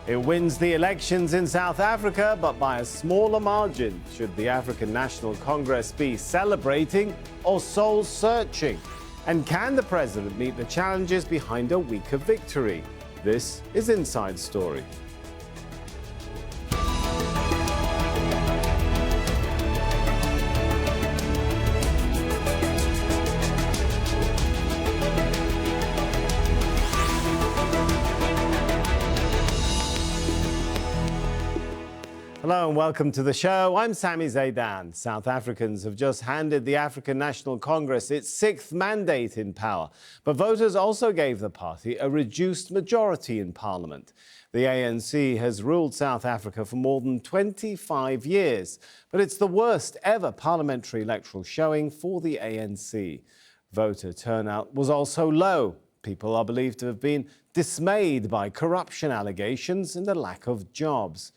It wins the elections in South Africa, but by a smaller margin. Should the African National Congress be celebrating or soul-searching? And can the president meet the challenges behind a weaker victory? This is Inside Story. Hello and welcome to the show. I'm Sami Zeidan. South Africans have just handed the African National Congress its 6th mandate in power. But voters also gave the party a reduced majority in parliament. The ANC has ruled South Africa for more than 25 years. But it's the worst ever parliamentary electoral showing for the ANC. Voter turnout was also low. People are believed to have been dismayed by corruption allegations and the lack of jobs.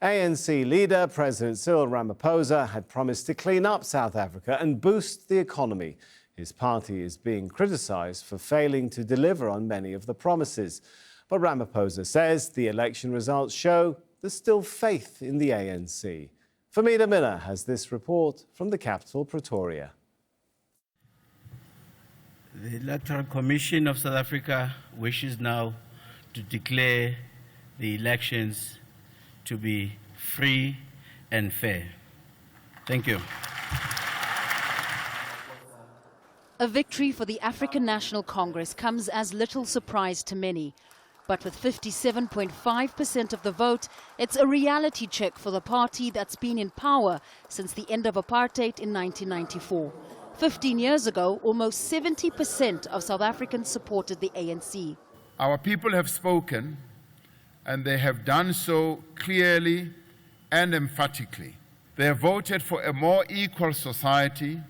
ANC leader President Cyril Ramaphosa had promised to clean up South Africa and boost the economy. His party is being criticised for failing to deliver on many of the promises. But Ramaphosa says the election results show there's still faith in the ANC. Famida Miller has this report from the capital, Pretoria. The Electoral Commission of South Africa wishes now to declare the elections to be free and fair. Thank you. A victory for the African National Congress comes as little surprise to many. But with 57.5% of the vote, it's a reality check for the party that's been in power since the end of apartheid in 1994. 15 years ago, almost 70% of South Africans supported the ANC. Our people have spoken, and they have done so clearly and emphatically. They have voted for a more equal society,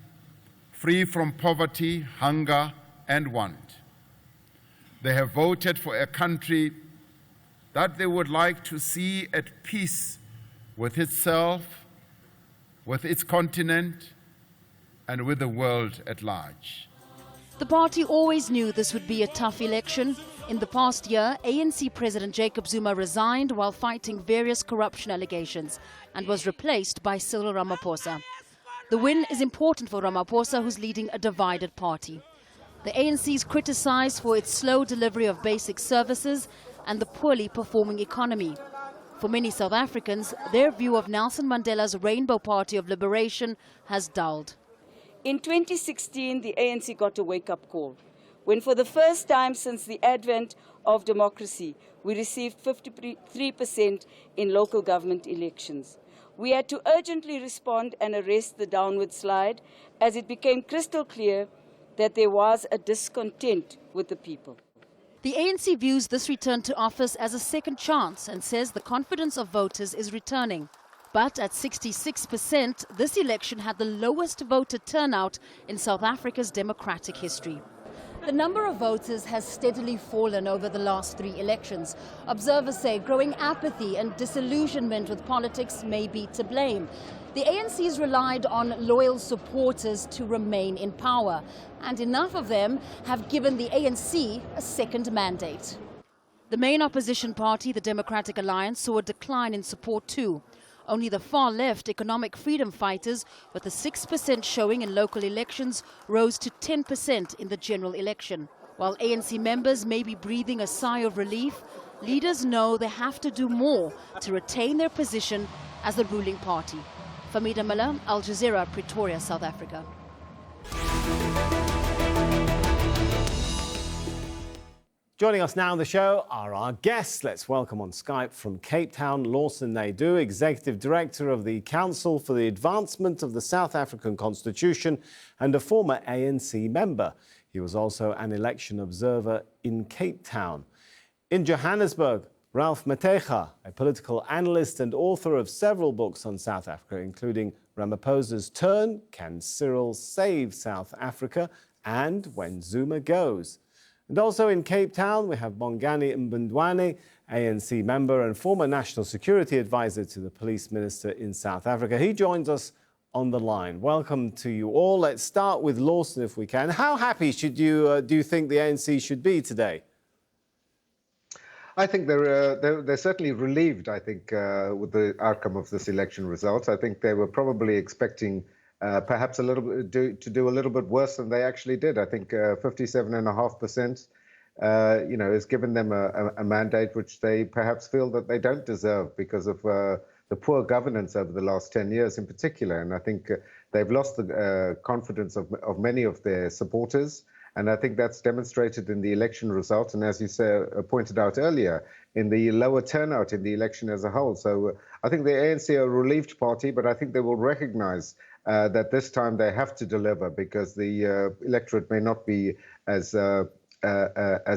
free from poverty, hunger, and want. They have voted for a country that they would like to see at peace with itself, with its continent, and with the world at large. The party always knew this would be a tough election. In the past year, ANC President Jacob Zuma resigned while fighting various corruption allegations and was replaced by Cyril Ramaphosa. The win is important for Ramaphosa, who's leading a divided party. The ANC is criticised for its slow delivery of basic services and the poorly performing economy. For many South Africans, their view of Nelson Mandela's Rainbow Party of Liberation has dulled. In 2016, the ANC got a wake-up call, when for the first time since the advent of democracy, we received 53% in local government elections. We had to urgently respond and arrest the downward slide, as it became crystal clear that there was a discontent with the people. The ANC views this return to office as a second chance and says the confidence of voters is returning. But at 66%, this election had the lowest voter turnout in South Africa's democratic history. The number of voters has steadily fallen over the last 3 elections. Observers say growing apathy and disillusionment with politics may be to blame. The ANC has relied on loyal supporters to remain in power, and enough of them have given the ANC a second mandate. The main opposition party, the Democratic Alliance, saw a decline in support too. Only the far-left economic freedom fighters, with a 6% showing in local elections, rose to 10% in the general election. While ANC members may be breathing a sigh of relief, leaders know they have to do more to retain their position as the ruling party. Famida Miller, Al Jazeera, Pretoria, South Africa. Joining us now on the show are our guests. Let's welcome on Skype from Cape Town, Lawson Naidoo, Executive Director of the Council for the Advancement of the South African Constitution and a former ANC member. He was also an election observer in Cape Town. In Johannesburg, Ralph Mateja, a political analyst and author of several books on South Africa, including Ramaphosa's Turn, Can Cyril Save South Africa, and When Zuma Goes. And also in Cape Town, we have Bonganis, ANC member and former National Security Advisor to the Police Minister in South Africa. He joins us on the line. Welcome to you all. Let's start with Lawson, if we can. How happy do you think the ANC should be today? I think they're certainly relieved, I think, with the outcome of this election result. I think they were probably expecting perhaps a little bit to do a little bit worse than they actually did. I think 57.5%, has given them a mandate which they perhaps feel that they don't deserve because of the poor governance over the last 10 years in particular. And I think they've lost the confidence of many of their supporters. And I think that's demonstrated in the election result. And as you pointed out earlier, in the lower turnout in the election as a whole. So I think the ANC are a relieved party, but I think they will recognize that this time they have to deliver because the electorate may not be as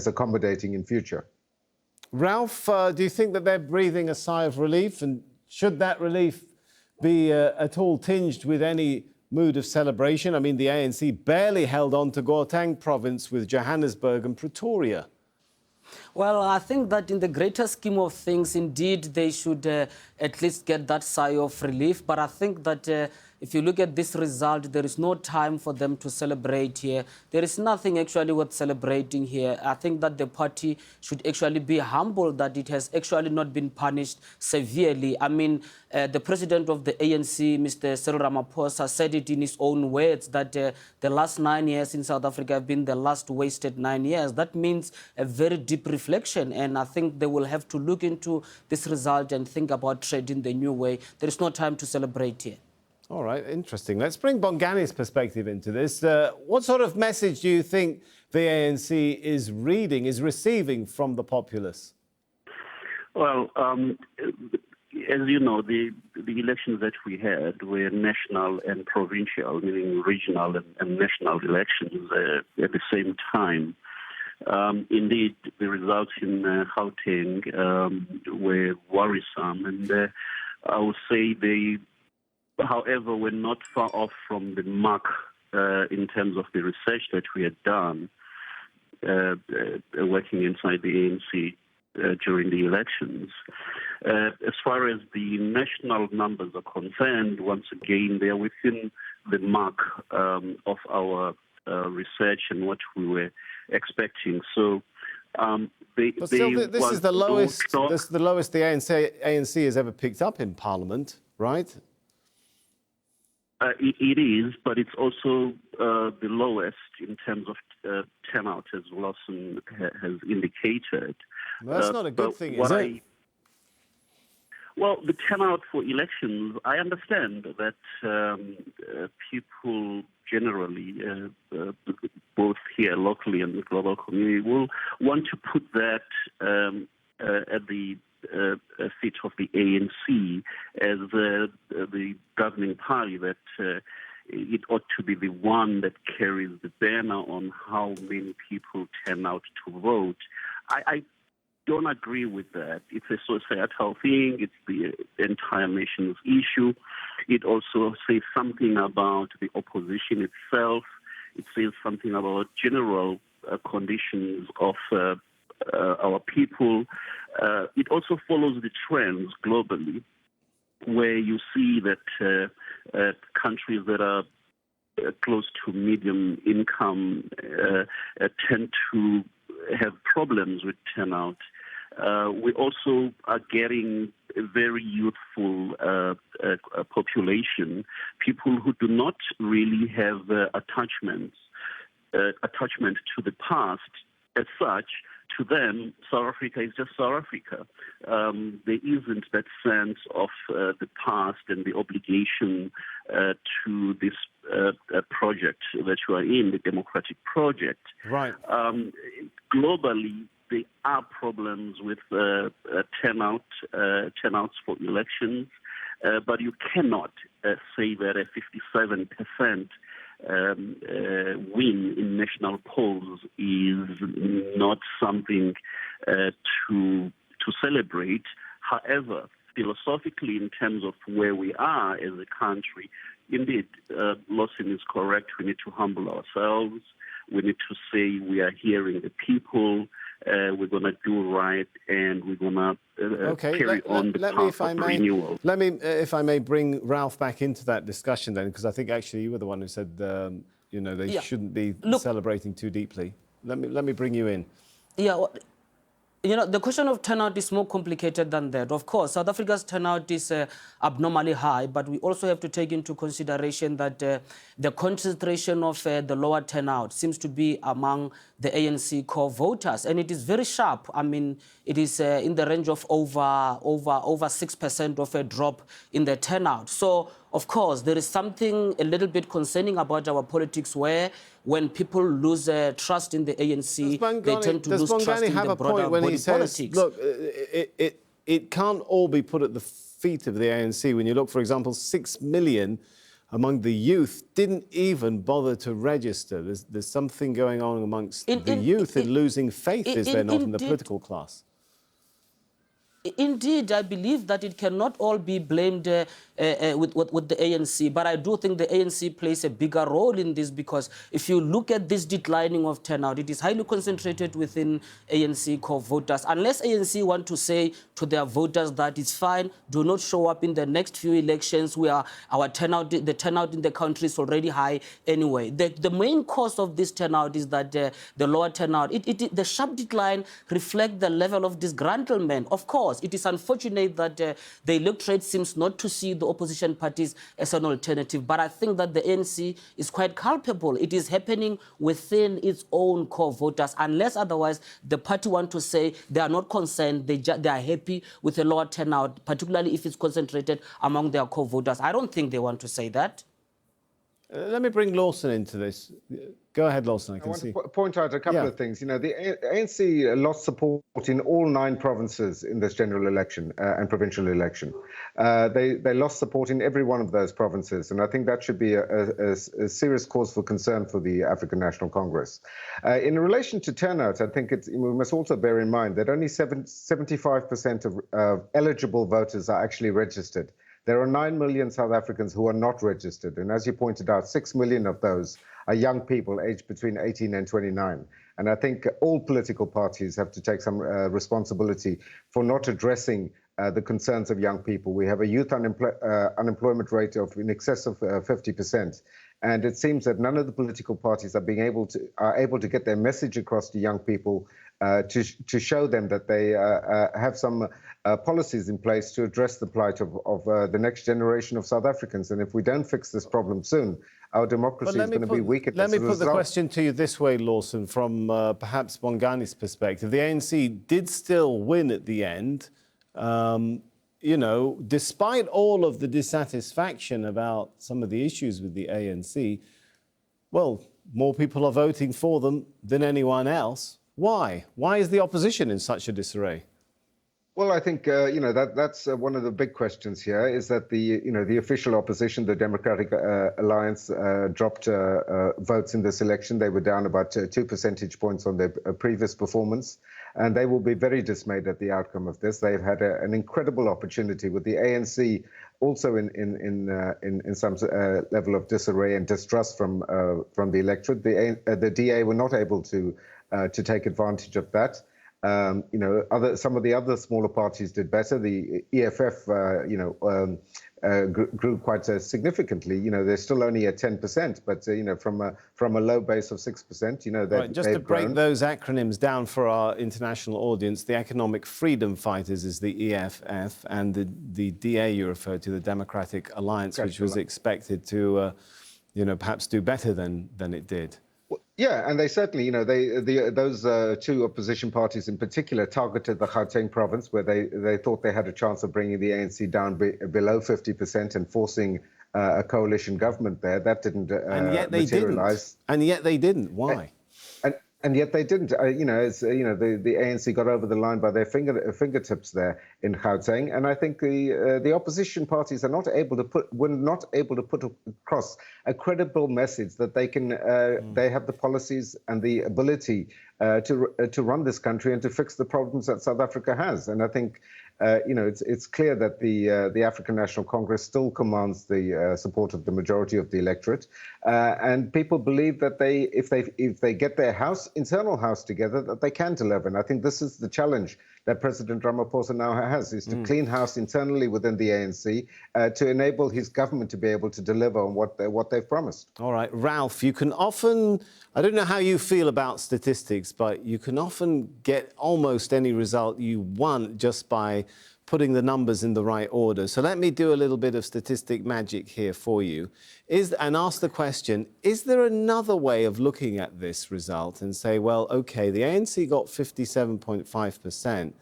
accommodating in future. Ralph, do you think that they're breathing a sigh of relief? And should that relief be at all tinged with any mood of celebration? I mean, the ANC barely held on to Gauteng province with Johannesburg and Pretoria. Well, I think that in the greater scheme of things, indeed, they should at least get that sigh of relief. But I think that if you look at this result, there is no time for them to celebrate here. There is nothing actually worth celebrating here. I think that the party should actually be humble that it has actually not been punished severely. I mean, the president of the ANC, Mr. Cyril Ramaphosa, said it in his own words that the last 9 years in South Africa have been the last wasted 9 years. That means a very deep reflection, and I think they will have to look into this result and think about trading the new way. There is no time to celebrate here. All right, interesting. Let's bring Bonganis' perspective into this. What sort of message do you think the ANC is receiving from the populace? Well, as you know, the elections that we had were national and provincial, meaning regional and national elections at the same time. Indeed, the results in Gauteng were worrisome, and I would say they, however, we're not far off from the mark in terms of the research that we had done working inside the ANC during the elections. As far as the national numbers are concerned, once again, they are within the mark of our research and what we were expecting. So but still, this is the lowest. This is the lowest the ANC has ever picked up in Parliament, right? It is, but it's also the lowest in terms of turnout, as Lawson has indicated. Well, that's not a good thing, is it? Well, the turnout for elections, I understand that people generally, both here locally and the global community, will want to put that at the feet of the ANC as the governing party, that it ought to be the one that carries the banner on how many people turn out to vote. I don't agree with that. It's a societal thing. It's the entire nation's issue. It also says something about the opposition itself. It says something about general conditions of our people. It also follows the trends globally, where you see that countries that are close to medium income tend to have problems with turnout. We also are getting a very youthful population, people who do not really have attachment to the past as such. To them, South Africa is just South Africa. There isn't that sense of the past and the obligation to this project that you are in, the democratic project. Right. Globally, there are problems with turnouts for elections, but you cannot say that a 57% win in national polls is not something to celebrate. However, philosophically, in terms of where we are as a country, indeed, Lawson is correct. We need to humble ourselves. We need to say we are hearing the people. We're going to do right, and we're going to carry on the path of renewal. Let me, if I may, bring Ralph back into that discussion then, because I think actually you were the one who said, they shouldn't be celebrating too deeply. Let me bring you in. Yeah. You know, the question of turnout is more complicated than that. Of course, South Africa's turnout is abnormally high, but we also have to take into consideration that the concentration of the lower turnout seems to be among the ANC core voters, and it is very sharp. I mean, it is in the range of over 6% of a drop in the turnout. So, of course, there is something a little bit concerning about our politics where when people lose trust in the ANC, they tend to lose trust in the broader body politics. Look, it can't all be put at the feet of the ANC. When you look, for example, 6 million among the youth didn't even bother to register. There's something going on amongst the youth in losing faith, is there not, in the political class? Indeed, I believe that it cannot all be blamed with the ANC, but I do think the ANC plays a bigger role in this, because if you look at this declining of turnout, it is highly concentrated within ANC core voters. Unless ANC want to say to their voters that it's fine, do not show up in the next few elections where the turnout in the country is already high anyway. The main cause of this turnout is that the lower turnout, the sharp decline reflects the level of disgruntlement. Of course, it is unfortunate that the electorate seems not to see the opposition parties as an alternative, but I think that the ANC is quite culpable. It is happening within its own core voters. Unless otherwise, the party want to say they are not concerned, they are happy with a lower turnout, particularly if it's concentrated among their core voters. I don't think they want to say that. Let me bring Lawson into this. Go ahead, Lawson. I want to point out a couple of things. You know, the ANC lost support in all 9 provinces in this general election and provincial election. They lost support in every one of those provinces, and I think that should be a serious cause for concern for the African National Congress. In relation to turnout, I think we must also bear in mind that only 75% of eligible voters are actually registered. There are 9 million South Africans who are not registered. And as you pointed out, 6 million of those are young people aged between 18 and 29. And I think all political parties have to take some responsibility for not addressing the concerns of young people. We have a youth unemployment rate of in excess of 50%. And it seems that none of the political parties are able to get their message across to young people to show them that they have some policies in place to address the plight of the next generation of South Africans. And if we don't fix this problem soon, our democracy is going to be weak at this result. Let me put the question to you this way, Lawson, from perhaps Bonganis' perspective. The ANC did still win at the end, you know, despite all of the dissatisfaction about some of the issues with the ANC. Well, more people are voting for them than anyone else. Why? Why is the opposition in such a disarray? Well, I think you know that's one of the big questions here is that the official opposition, the Democratic Alliance, dropped votes in this election. They were down about 2 percentage points on their previous performance, and they will be very dismayed at the outcome of this. They've had an incredible opportunity with the ANC also in some level of disarray and distrust from the electorate. The DA were not able to take advantage of that. You know, some of the other smaller parties did better. The EFF, grew quite significantly. You know, they're still only at 10%, but you know, from a low base of 6%, you know, just to break those acronyms down for our international audience, the Economic Freedom Fighters is the EFF, and the DA you referred to, the Democratic Alliance, which was expected to, you know, perhaps do better than it did. Yeah, and they certainly, you know, those 2 opposition parties in particular targeted the Gauteng province, where they thought they had a chance of bringing the ANC down below 50% and forcing a coalition government there. That didn't materialize. And yet they didn't. Why? And yet they didn't. You know, the ANC got over the line by their fingertips there in Gauteng, and I think the opposition parties were not able to put across a credible message that they can they have the policies and the ability to run this country and to fix the problems that South Africa has. And I think you know, it's clear that the African National Congress still commands the support of the majority of the electorate, and people believe that if they get their internal house together, that they can deliver. And I think this is the challenge that President Ramaphosa now has, is to clean house internally within the ANC to enable his government to be able to deliver on what they've promised. All right, Ralph, you can often, I don't know how you feel about statistics, but you can often get almost any result you want just by putting the numbers in the right order. So let me do a little bit of statistic magic here for you and ask the question, is there another way of looking at this result and say, well, OK, the ANC got 57.5%.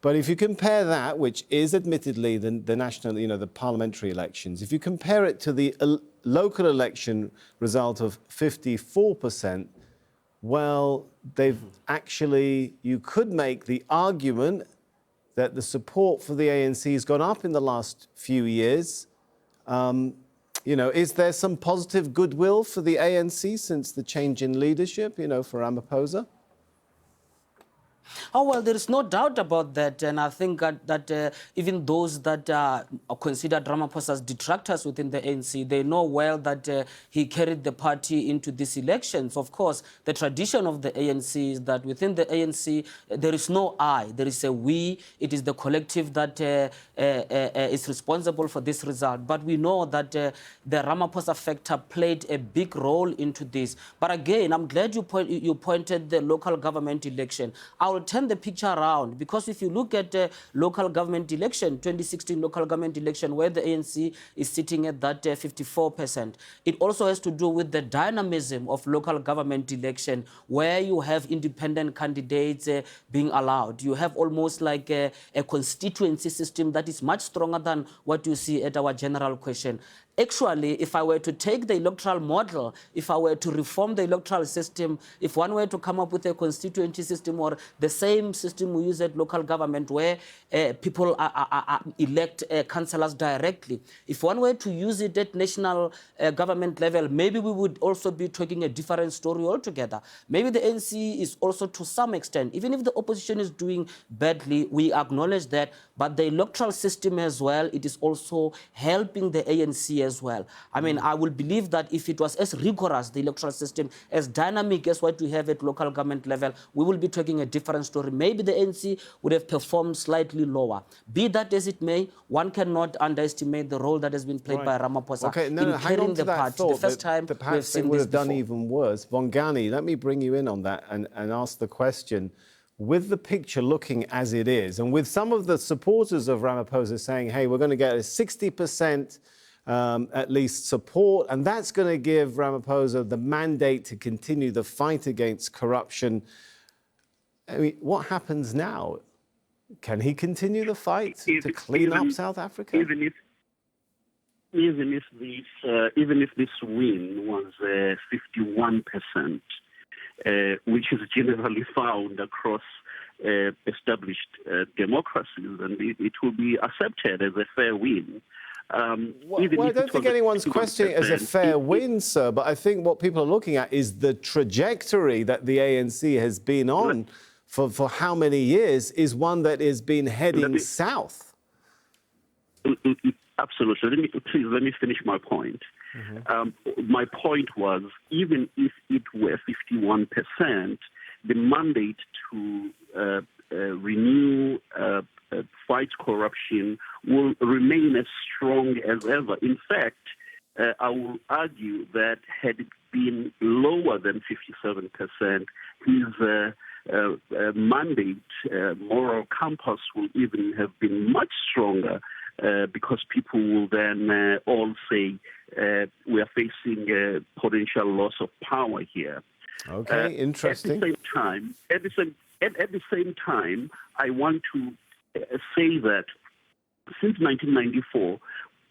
But if you compare that, which is admittedly the national, the parliamentary elections, if you compare it to the local election result of 54%, well, you could make the argument that the support for the ANC has gone up in the last few years. Is there some positive goodwill for the ANC since the change in leadership, for Ramaphosa? Oh, well, there is no doubt about that. And I think that even those that are considered Ramaphosa's detractors within the ANC, they know well that he carried the party into these elections. Of course, the tradition of the ANC is that within the ANC, there is no I, there is a we. It is the collective that is responsible for this result. But we know that the Ramaphosa factor played a big role into this. But again, I'm glad you pointed the local government election. I will turn the picture around, because if you look at the local government election, 2016 local government election, where the ANC is sitting at that 54%, it also has to do with the dynamism of local government election, where you have independent candidates being allowed. You have almost like a constituency system that is much stronger than what you see at our general question. Actually, if I were to take the electoral model, if I were to reform the electoral system, if one were to come up with a constituency system or the same system we use at local government where people elect councillors directly, if one were to use it at national government level, maybe we would also be talking a different story altogether. Maybe the ANC is also, to some extent, even if the opposition is doing badly, we acknowledge that, but the electoral system as well, it is also helping the ANC as well. I mean, I will believe that if it was as rigorous, the electoral system, as dynamic as what we have at local government level, we will be talking a different story. Maybe the ANC would have performed slightly lower. Be that as it may, one cannot underestimate the role that has been played by Ramaphosa in carrying the party. The first time we have seen would this have done before. even worse. Bongani, let me bring you in on that and ask the question. With the picture looking as it is, and with some of the supporters of Ramaphosa saying, hey, we're going to get a 60% at least support, and that's going to give Ramaphosa the mandate to continue the fight against corruption. I mean, what happens now? Can he continue the fight to clean up South Africa? Even if this win was 51%, which is generally found across established democracies, and it will be accepted as a fair win. Well, I don't think anyone's questioning it as a fair win, sir, but I think what people are looking at is the trajectory that the ANC has been on for how many years is one that has been heading south. Absolutely. Let me finish my point. My point was, even if it were 51%, the mandate to renew fight corruption will remain as strong as ever. In fact, I will argue that had it been lower than 57%, his mandate, moral compass, will even have been much stronger, because people will then all say we are facing a potential loss of power here. Okay, interesting. At the same time, I want to say that since 1994,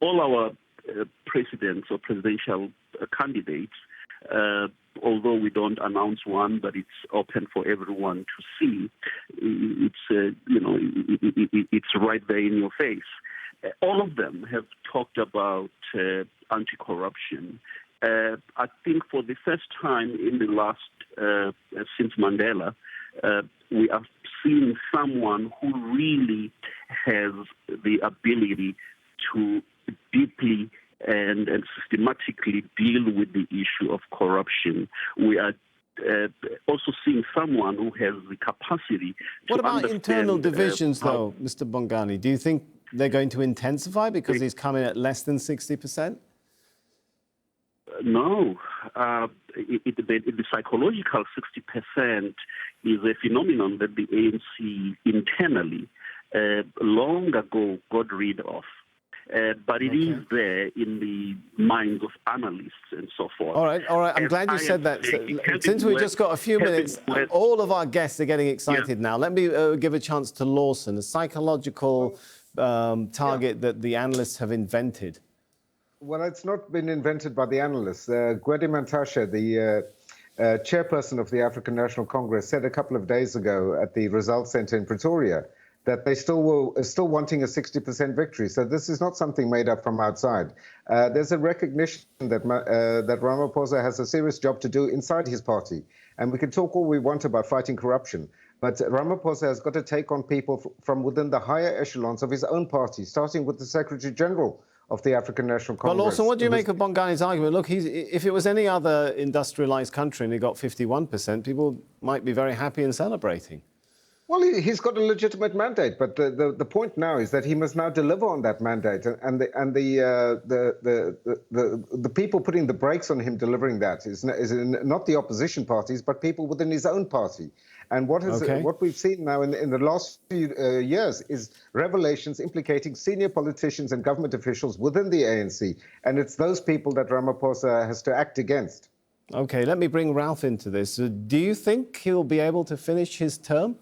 all our presidents or presidential candidates, although we don't announce one, but it's open for everyone to see, it's it's right there in your face. All of them have talked about anti-corruption. I think for the first time in the last, since Mandela, we are seeing someone who really has the ability to deeply and systematically deal with the issue of corruption. We are also seeing someone who has the capacity What to about understand, internal divisions, how- though, Mr. Bongani? Do you think they're going to intensify because he's coming at less than 60%? No, the psychological 60% is a phenomenon that the ANC internally long ago got rid of. But it is there in the minds of analysts and so forth. All right. I'm glad you said that. Since we've just got a few minutes, all of our guests are getting excited now. Let me give a chance to Lawson, a psychological target that the analysts have invented. Well, it's not been invented by the analysts. Gwede Mantashe, the chairperson of the African National Congress, said a couple of days ago at the Results Centre in Pretoria that they still wanting a 60% victory. So this is not something made up from outside. There's a recognition that that Ramaphosa has a serious job to do inside his party. And we can talk all we want about fighting corruption, but Ramaphosa has got to take on people from within the higher echelons of his own party, starting with the Secretary General of the African National Congress. But Lawson, what do you make of Bongani's argument? Look, if it was any other industrialized country and he got 51%, people might be very happy and celebrating. Well, he's got a legitimate mandate, but the point now is that he must now deliver on that mandate, and the people putting the brakes on him delivering that is not the opposition parties, but people within his own party. And what we've seen now in the last few years is revelations implicating senior politicians and government officials within the ANC, and it's those people that Ramaphosa has to act against. Okay, let me bring Ralph into this. Do you think he'll be able to finish his term?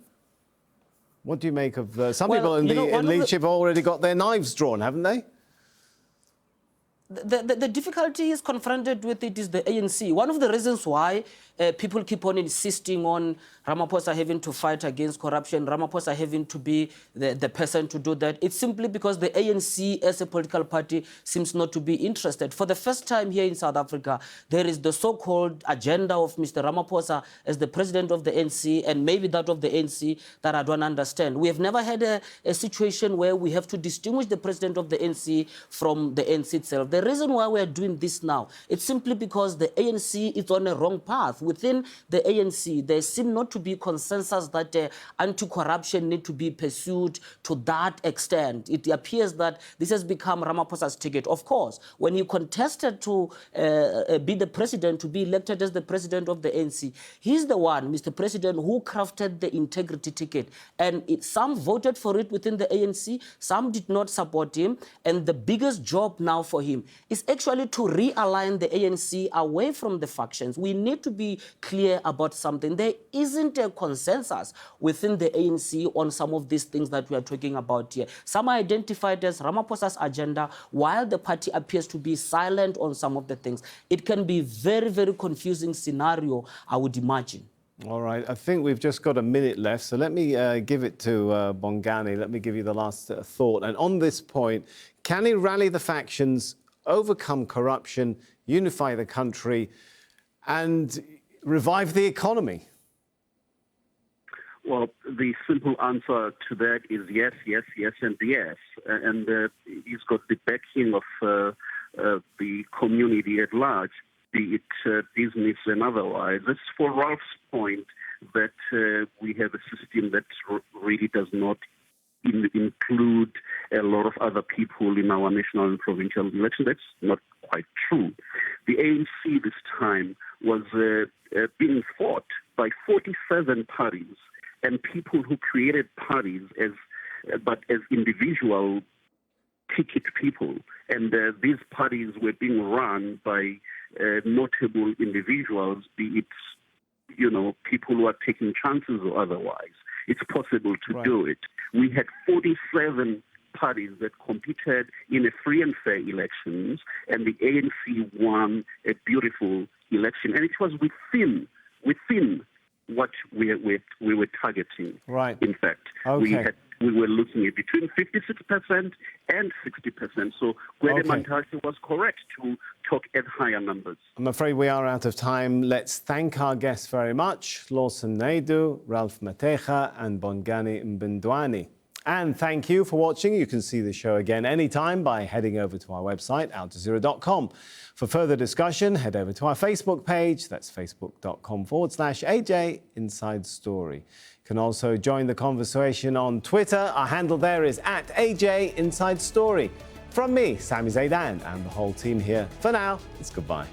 What do you make of... some people in leadership have already got their knives drawn, haven't they? The difficulty is confronted with it is the ANC. One of the reasons why people keep on insisting on Ramaphosa having to fight against corruption, Ramaphosa having to be the person to do that, it's simply because the ANC as a political party seems not to be interested. For the first time here in South Africa, there is the so-called agenda of Mr. Ramaphosa as the president of the ANC and maybe that of the ANC that I don't understand. We have never had a situation where we have to distinguish the president of the ANC from the ANC itself. The reason why we are doing this now, it's simply because the ANC is on a wrong path. Within the ANC, there seems not to be consensus that anti-corruption need to be pursued to that extent. It appears that this has become Ramaphosa's ticket. Of course, when he contested to be the president, to be elected as the president of the ANC, he's the one, Mr. President, who crafted the integrity ticket. And some voted for it within the ANC, some did not support him. And the biggest job now for him is actually to realign the ANC away from the factions. We need to be clear about something. There isn't a consensus within the ANC on some of these things that we are talking about here. Some are identified as Ramaphosa's agenda, while the party appears to be silent on some of the things. It can be very, very confusing scenario, I would imagine. All right, I think we've just got a minute left, so let me give it to Bongani. Let me give you the last thought. And on this point, can he rally the factions, overcome corruption, unify the country, and revive the economy? Well, the simple answer to that is yes, yes, yes, and yes. And he's got the backing of the community at large, be it business and otherwise. It's for Ralph's point that we have a system that really does not include a lot of other people in our national and provincial elections. That's not quite true. The ANC this time was being fought by 47 parties and people who created parties as individual ticket people. And these parties were being run by notable individuals, be it, people who are taking chances or otherwise. It's possible to do it. We had 47 parties that competed in a free and fair elections, and the ANC won a beautiful election. And it was within what we were targeting. Right. In fact, we were looking at between 56% and 60%. So Gwede Mantashe was correct to talk at higher numbers. I'm afraid we are out of time. Let's thank our guests very much, Lawson Naidu, Ralph Mateja and Bongani Mbindwani. And thank you for watching. You can see the show again anytime by heading over to our website, aljazeera.com. For further discussion, head over to our Facebook page. That's facebook.com/AJ Inside Story. You can also join the conversation on Twitter. Our handle there is @AJ Inside Story. From me, Sami Zeidan, and the whole team here, for now, it's goodbye.